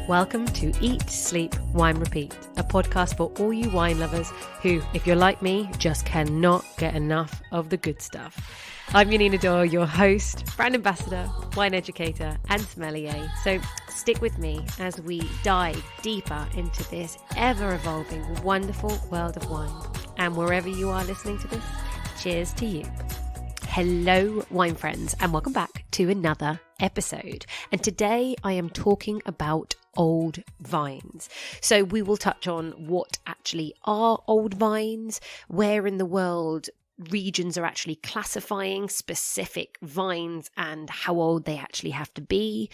Welcome to Eat, Sleep, Wine, Repeat, a podcast for all you wine lovers who, if you're like me, just cannot get enough of the good stuff. I'm Janina Dore, your host, brand ambassador, wine educator, and sommelier. So stick with me as we dive deeper into this ever-evolving, wonderful world of wine. And wherever you are listening to this, cheers to you. Hello, wine friends, and welcome back to another episode. And today I am talking about old vines. So we will touch on what actually are old vines, where in the world regions are actually classifying specific vines and how old they actually have to be.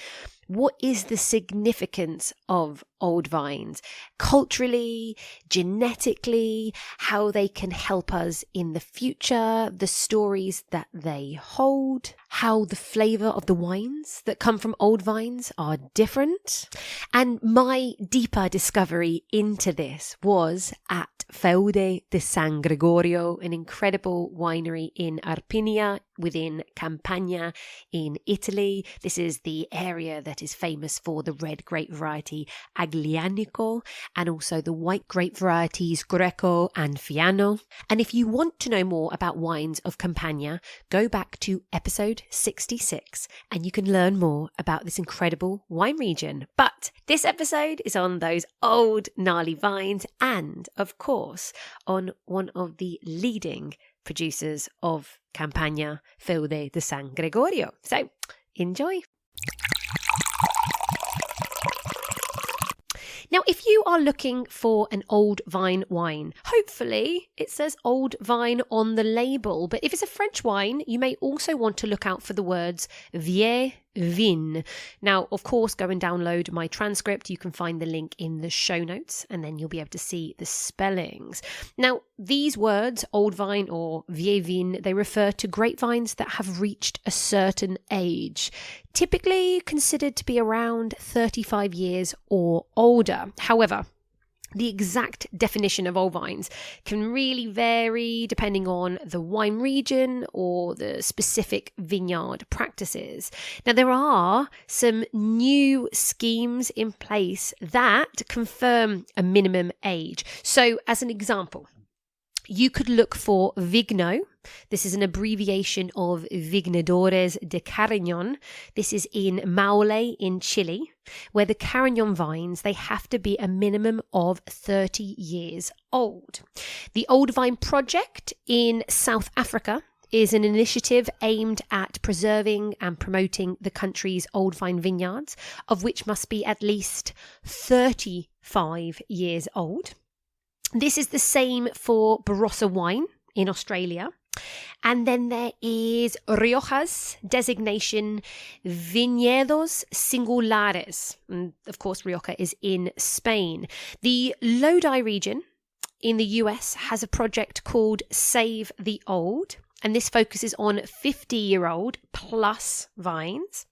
What is the significance of old vines culturally, genetically, how they can help us in the future, the stories that they hold, how the flavour of the wines that come from old vines are different. And my deeper discovery into this was at Feudi di San Gregorio, an incredible winery in Irpinia within Campania in Italy. This is the area that is famous for the red grape variety Aglianico and also the white grape varieties Greco and Fiano. And if you want to know more about wines of Campania, go back to episode 66 and you can learn more about this incredible wine region. But this episode is on those old gnarly vines and, of course, on one of the leading producers of Campania, Feudi di San Gregorio. So, enjoy. Now, if you are looking for an old vine wine, hopefully it says old vine on the label. But if it's a French wine, you may also want to look out for the words vieux vin. Now, of course, go and download my transcript. You can find the link in the show notes and then you'll be able to see the spellings. Now, these words, old vine or vieux vin, they refer to grapevines that have reached a certain age, typically considered to be around 35 years or older. However, the exact definition of old vines can really vary depending on the wine region or the specific vineyard practices. Now, there are some new schemes in place that confirm a minimum age. So, as an example, you could look for Vigno. This is an abbreviation of Vignadores de Carignan. This is in Maule in Chile, where the Carignan vines, they have to be a minimum of 30 years old. The Old Vine Project in South Africa is an initiative aimed at preserving and promoting the country's old vine vineyards, of which must be at least 35 years old. This is the same for Barossa wine in Australia. And then there is Rioja's designation Viñedos Singulares. And of course, Rioja is in Spain. The Lodi region in the US has a project called Save the Old. And this focuses on 50-year-old plus vines.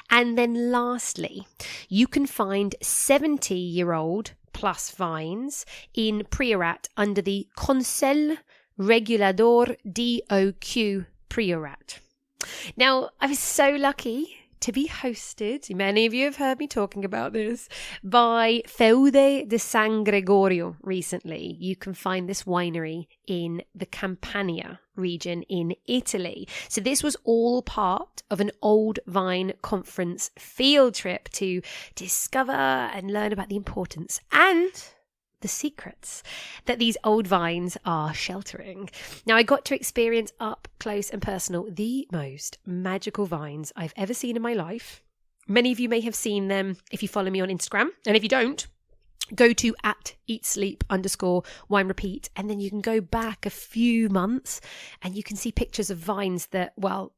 And then lastly, you can find 70-year-old plus vines in Priorat under the Consell Regulador DOQ Priorat. Now, I was so lucky to be hosted, many of you have heard me talking about this, by Feudi di San Gregorio recently. You can find this winery in the Campania region in Italy. So this was all part of an old vine conference field trip to discover and learn about the importance and the secrets that these old vines are sheltering. Now, I got to experience up close and personal the most magical vines I've ever seen in my life. Many of you may have seen them if you follow me on Instagram. And if you don't, go to @eatsleep_wine_repeat. And then you can go back a few months and you can see pictures of vines that, well,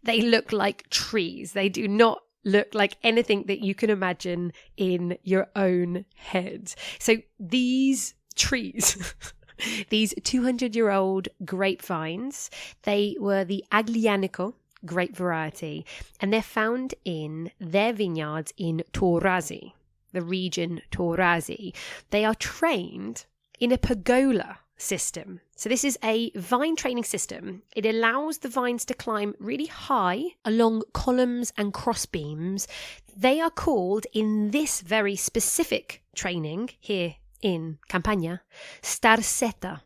they look like trees. They do not look like anything that you can imagine in your own head. So these trees, these 200-year-old grapevines, they were the Aglianico grape variety, and they're found in their vineyards in Torazi, the region Torazi. They are trained in a pergola system. So this is a vine training system. It allows the vines to climb really high along columns and crossbeams. They are called, in this very specific training here in Campania, starsetta.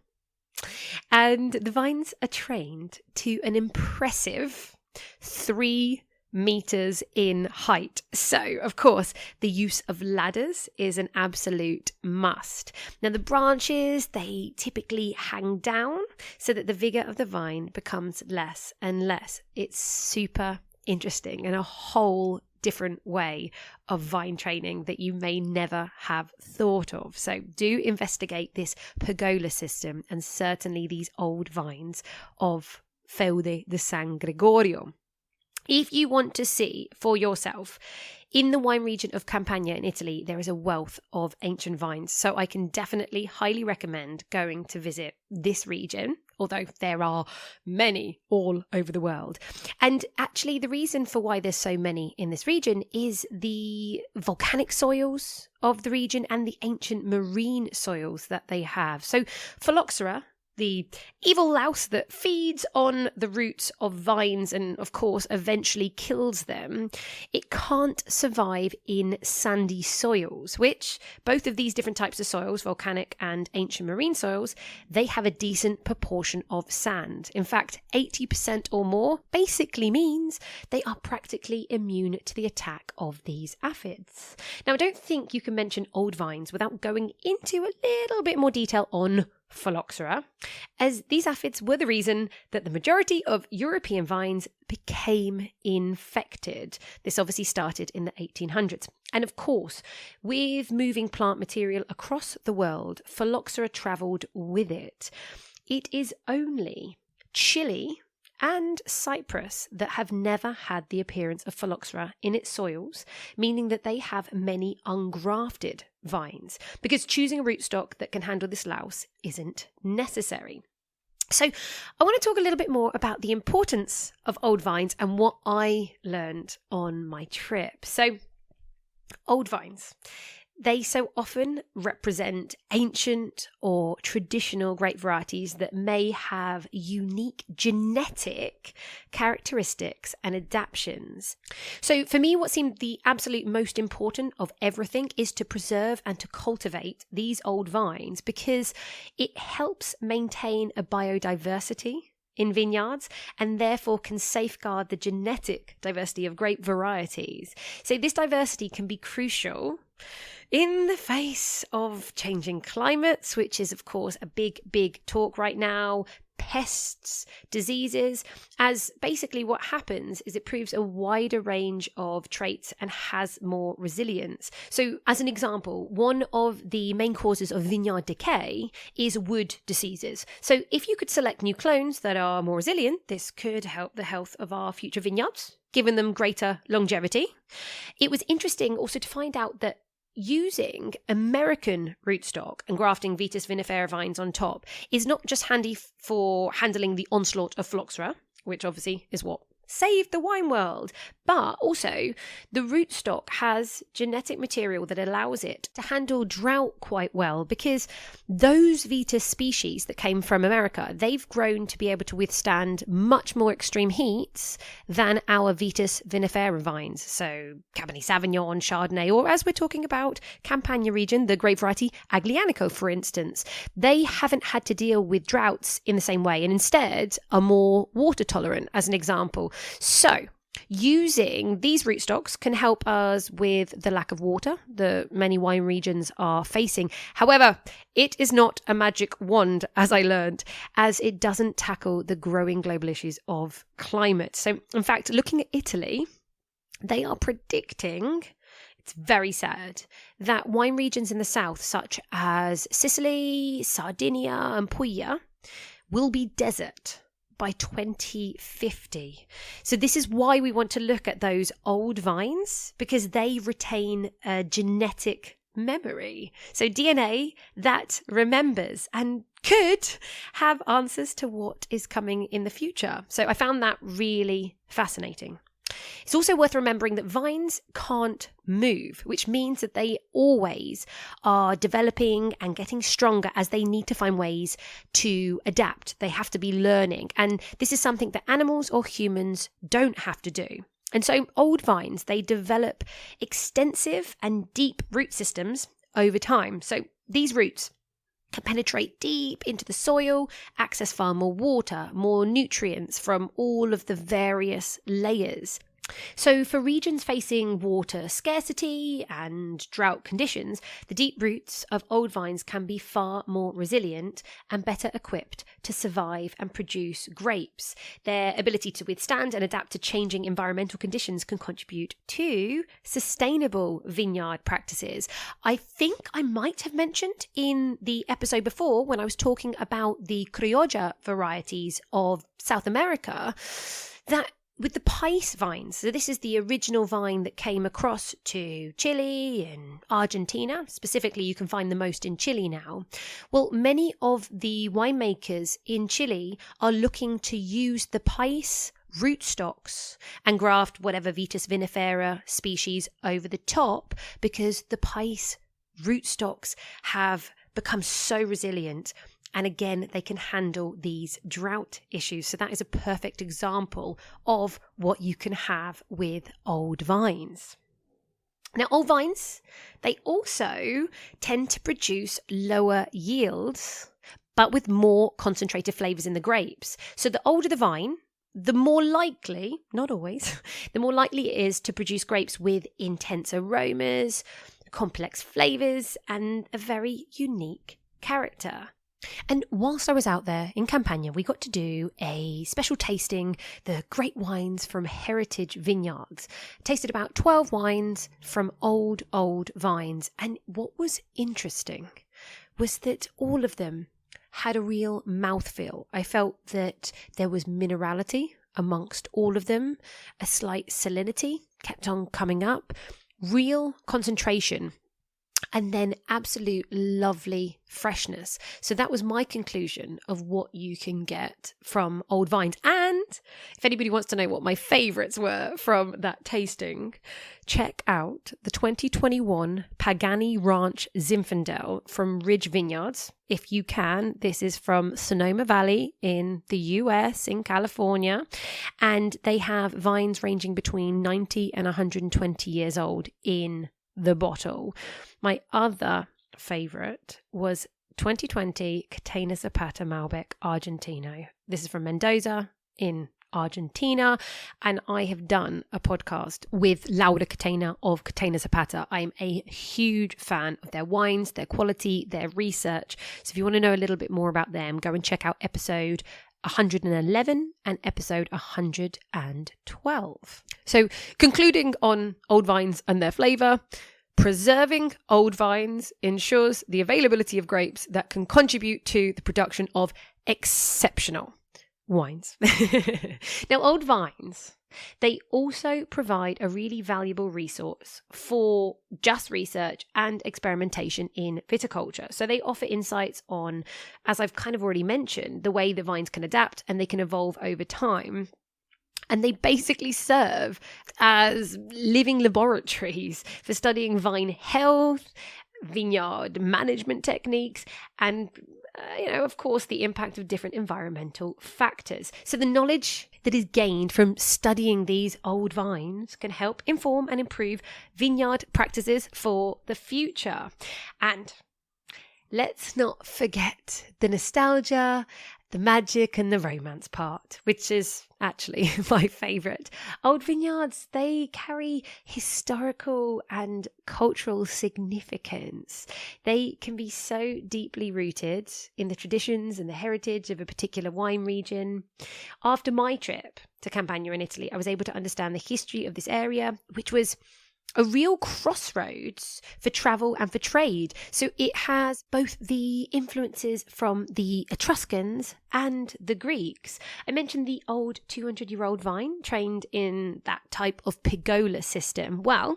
And the vines are trained to an impressive 3 meters in height. So, of course, the use of ladders is an absolute must. Now, the branches, they typically hang down so that the vigor of the vine becomes less and less. It's super interesting and a whole different way of vine training that you may never have thought of. So do investigate this pergola system and certainly these old vines of Feudi di San Gregorio. If you want to see for yourself, in the wine region of Campania in Italy, there is a wealth of ancient vines. So I can definitely highly recommend going to visit this region, although there are many all over the world. And actually, the reason for why there's so many in this region is the volcanic soils of the region and the ancient marine soils that they have. So phylloxera, the evil louse that feeds on the roots of vines and, of course, eventually kills them, it can't survive in sandy soils, which both of these different types of soils, volcanic and ancient marine soils, they have a decent proportion of sand. In fact, 80% or more basically means they are practically immune to the attack of these aphids. Now, I don't think you can mention old vines without going into a little bit more detail on phylloxera, as these aphids were the reason that the majority of European vines became infected. This obviously started in the 1800s. And of course, with moving plant material across the world, phylloxera travelled with it. It is only Chile and Cyprus that have never had the appearance of phylloxera in its soils, meaning that they have many ungrafted vines, because choosing a rootstock that can handle this louse isn't necessary. So I want to talk a little bit more about the importance of old vines and what I learned on my trip. So old vines, they so often represent ancient or traditional grape varieties that may have unique genetic characteristics and adaptions. So for me, what seemed the absolute most important of everything is to preserve and to cultivate these old vines, because it helps maintain a biodiversity in vineyards and therefore can safeguard the genetic diversity of grape varieties. So this diversity can be crucial in the face of changing climates, which is, of course, a big talk right now, pests, diseases, as basically what happens is it proves a wider range of traits and has more resilience. So as an example, one of the main causes of vineyard decay is wood diseases. So if you could select new clones that are more resilient, this could help the health of our future vineyards, giving them greater longevity. It was interesting also to find out that using American rootstock and grafting Vitis vinifera vines on top is not just handy for handling the onslaught of phylloxera, which obviously is what saved the wine world, but also the rootstock has genetic material that allows it to handle drought quite well, because those Vitis species that came from America, they've grown to be able to withstand much more extreme heats than our Vitis vinifera vines. So Cabernet Sauvignon, Chardonnay, or as we're talking about Campania region, the grape variety Aglianico, for instance, they haven't had to deal with droughts in the same way and instead are more water tolerant, as an example. So using these rootstocks can help us with the lack of water that many wine regions are facing. However, it is not a magic wand, as I learned, as it doesn't tackle the growing global issues of climate. So in fact, looking at Italy, they are predicting, it's very sad, that wine regions in the south, such as Sicily, Sardinia and Puglia, will be desert by 2050. So this is why we want to look at those old vines, because they retain a genetic memory. So DNA that remembers and could have answers to what is coming in the future. So I found that really fascinating. It's also worth remembering that vines can't move, which means that they always are developing and getting stronger as they need to find ways to adapt. They have to be learning. And this is something that animals or humans don't have to do. And so old vines, they develop extensive and deep root systems over time. So these roots can penetrate deep into the soil, access far more water, more nutrients from all of the various layers. So for regions facing water scarcity and drought conditions, the deep roots of old vines can be far more resilient and better equipped to survive and produce grapes. Their ability to withstand and adapt to changing environmental conditions can contribute to sustainable vineyard practices. I think I might have mentioned in the episode before when I was talking about the criolla varieties of South America that with the Pais vines, so this is the original vine that came across to Chile and Argentina. Specifically, you can find the most in Chile now. Well, many of the winemakers in Chile are looking to use the Pais rootstocks and graft whatever Vitis vinifera species over the top because the Pais rootstocks have become so resilient. And again, they can handle these drought issues. So that is a perfect example of what you can have with old vines. Now, old vines, they also tend to produce lower yields, but with more concentrated flavours in the grapes. So the older the vine, the more likely, not always, the more likely it is to produce grapes with intense aromas, complex flavours, and a very unique character. And whilst I was out there in Campania, we got to do a special tasting, the great wines from heritage vineyards. Tasted about 12 wines from old vines. And what was interesting was that all of them had a real mouthfeel. I felt that there was minerality amongst all of them, a slight salinity kept on coming up, real concentration, and then absolute lovely freshness. So that was my conclusion of what you can get from old vines. And if anybody wants to know what my favourites were from that tasting, check out the 2021 Pagani Ranch Zinfandel from Ridge Vineyards. If you can, this is from Sonoma Valley in the US, in California. And they have vines ranging between 90 and 120 years old in the bottle. My other favourite was 2020 Catena Zapata Malbec Argentino. This is from Mendoza in Argentina, and I have done a podcast with Laura Catena of Catena Zapata. I'm a huge fan of their wines, their quality, their research. So if you want to know a little bit more about them, go and check out episode 111 and episode 112. So concluding on old vines and their flavour, preserving old vines ensures the availability of grapes that can contribute to the production of exceptional wines. Now, old vines, they also provide a really valuable resource for just research and experimentation in viticulture. So they offer insights on, as I've kind of already mentioned, the way the vines can adapt and they can evolve over time. And they basically serve as living laboratories for studying vine health, vineyard management techniques, and of course, the impact of different environmental factors. So the knowledge that is gained from studying these old vines can help inform and improve vineyard practices for the future. And let's not forget the nostalgia, the magic and the romance part, which is actually my favourite. Old vineyards, they carry historical and cultural significance. They can be so deeply rooted in the traditions and the heritage of a particular wine region. After my trip to Campania in Italy, I was able to understand the history of this area, which was a real crossroads for travel and for trade. So it has both the influences from the Etruscans and the Greeks. I mentioned the old 200-year-old vine trained in that type of pergola system. Well,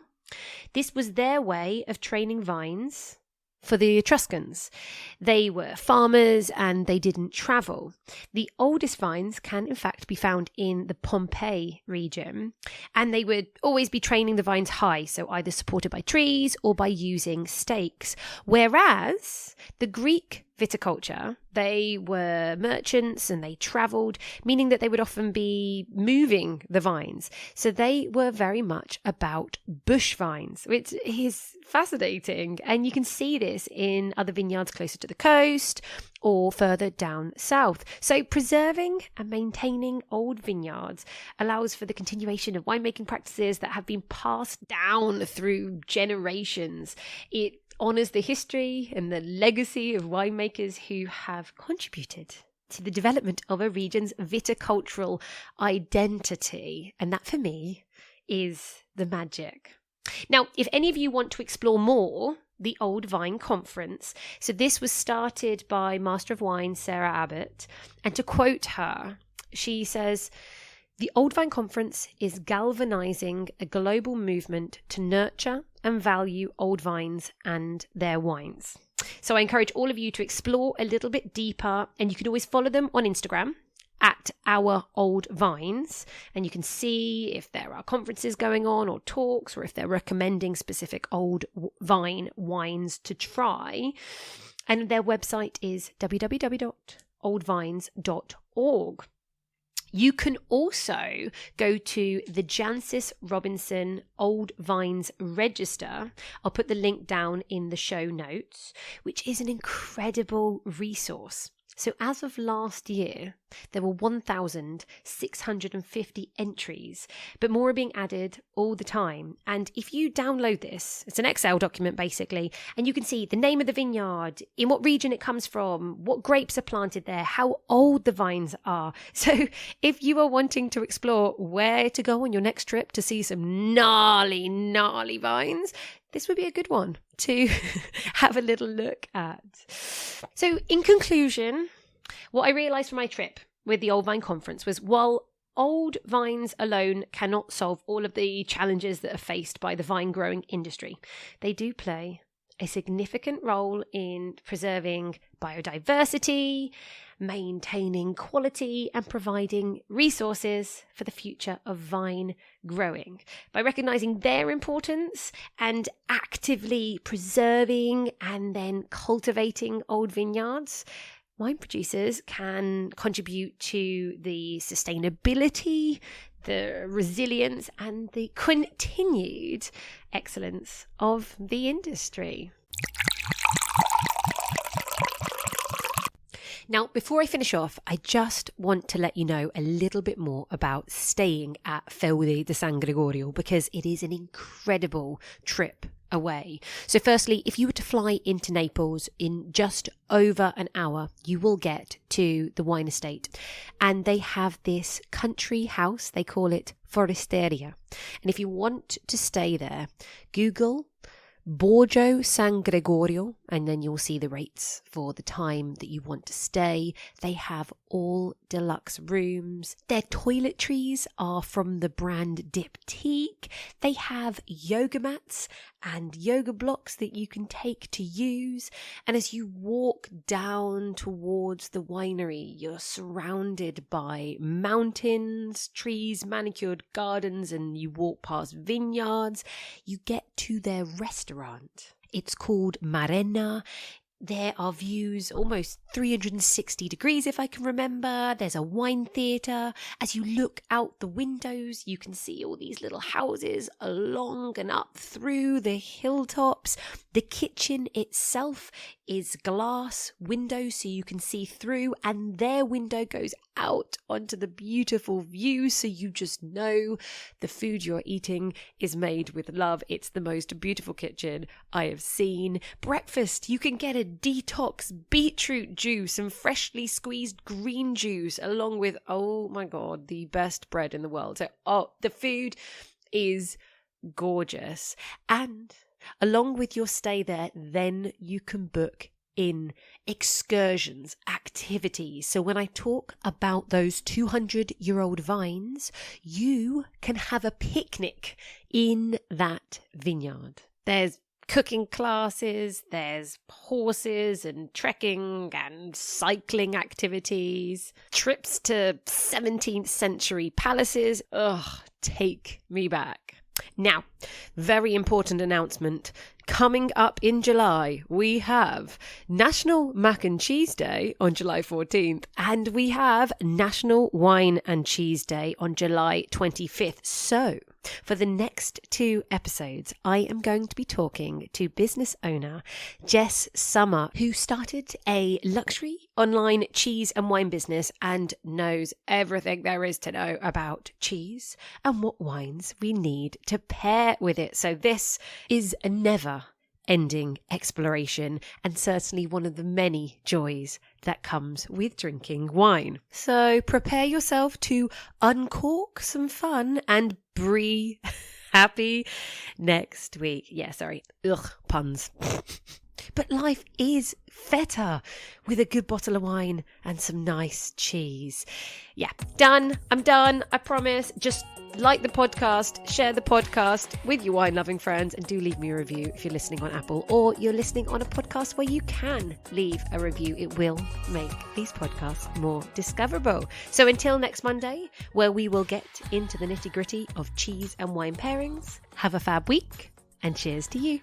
this was their way of training vines for the Etruscans. They were farmers and they didn't travel. The oldest vines can in fact be found in the Pompeii region, and they would always be training the vines high, so either supported by trees or by using stakes. Whereas the Greek viticulture, they were merchants and they travelled, meaning that they would often be moving the vines. So they were very much about bush vines, which is fascinating. And you can see this in other vineyards closer to the coast or further down south. So preserving and maintaining old vineyards allows for the continuation of winemaking practices that have been passed down through generations. It honours the history and the legacy of winemakers who have contributed to the development of a region's viticultural identity. And that, for me, is the magic. Now, if any of you want to explore more the Old Vine Conference, so this was started by Master of Wine Sarah Abbott, and to quote her, she says, "The Old Vine Conference is galvanizing a global movement to nurture and value old vines and their wines." So I encourage all of you to explore a little bit deeper, and you can always follow them on Instagram at Our Old Vines, and you can see if there are conferences going on or talks, or if they're recommending specific old vine wines to try. And their website is www.oldvines.org. You can also go to the Jancis Robinson Old Vines Register. I'll put the link down in the show notes, which is an incredible resource. So as of last year, there were 1,650 entries, but more are being added all the time. And if you download this, it's an Excel document basically, and you can see the name of the vineyard, in what region it comes from, what grapes are planted there, how old the vines are. So if you are wanting to explore where to go on your next trip to see some gnarly vines, this would be a good one to have a little look at. So in conclusion, what I realised from my trip with the Old Vine Conference was, while old vines alone cannot solve all of the challenges that are faced by the vine growing industry, they do play a significant role in preserving biodiversity, maintaining quality, and providing resources for the future of vine growing. By recognising their importance and actively preserving and then cultivating old vineyards, wine producers can contribute to the sustainability, the resilience, and the continued excellence of the industry. Now, before I finish off, I just want to let you know a little bit more about staying at Feudi di San Gregorio, because it is an incredible trip away. So firstly, if you were to fly into Naples in just over an hour, you will get to the wine estate, and they have this country house. They call it Foresteria. And if you want to stay there, Google Borgo San Gregorio, and then you'll see the rates for the time that you want to stay. They have all deluxe rooms. Their toiletries are from the brand Diptyque. They have yoga mats and yoga blocks that you can take to use. And as you walk down towards the winery, you're surrounded by mountains, trees, manicured gardens, and you walk past vineyards. You get to their restaurant. It's called Marena. There are views almost 360 degrees, if I can remember. There's a wine theatre. As you look out the windows, you can see all these little houses along and up through the hilltops. The kitchen itself is glass windows, so you can see through, and their window goes out onto the beautiful view, so you just know the food you're eating is made with love. It's the most beautiful kitchen I have seen. Breakfast, you can get a detox beetroot juice and freshly squeezed green juice, along with, oh my god, the best bread in the world. So the food is gorgeous. And along with your stay there, then you can book in excursions, activities. So when I talk about those 200-year-old vines, you can have a picnic in that vineyard. There's cooking classes, there's horses and trekking and cycling activities, trips to 17th century palaces. Ugh, take me back. Now, very important announcement. Coming up in July, we have National Mac and Cheese Day on July 14th, and we have National Wine and Cheese Day on July 25th. So, for the next 2 episodes, I am going to be talking to business owner Jess Summer, who started a luxury online cheese and wine business and knows everything there is to know about cheese and what wines we need to pair with it. So this is a never-ending exploration and certainly one of the many joys that comes with drinking wine. So prepare yourself to uncork some fun and brie happy next week. Yeah, sorry. Ugh, puns. But life is feta with a good bottle of wine and some nice cheese. Yeah, done. I'm done. I promise. Just like the podcast, share the podcast with your wine-loving friends, and do leave me a review if you're listening on Apple or you're listening on a podcast where you can leave a review. It will make these podcasts more discoverable. So until next Monday, where we will get into the nitty-gritty of cheese and wine pairings, have a fab week and cheers to you.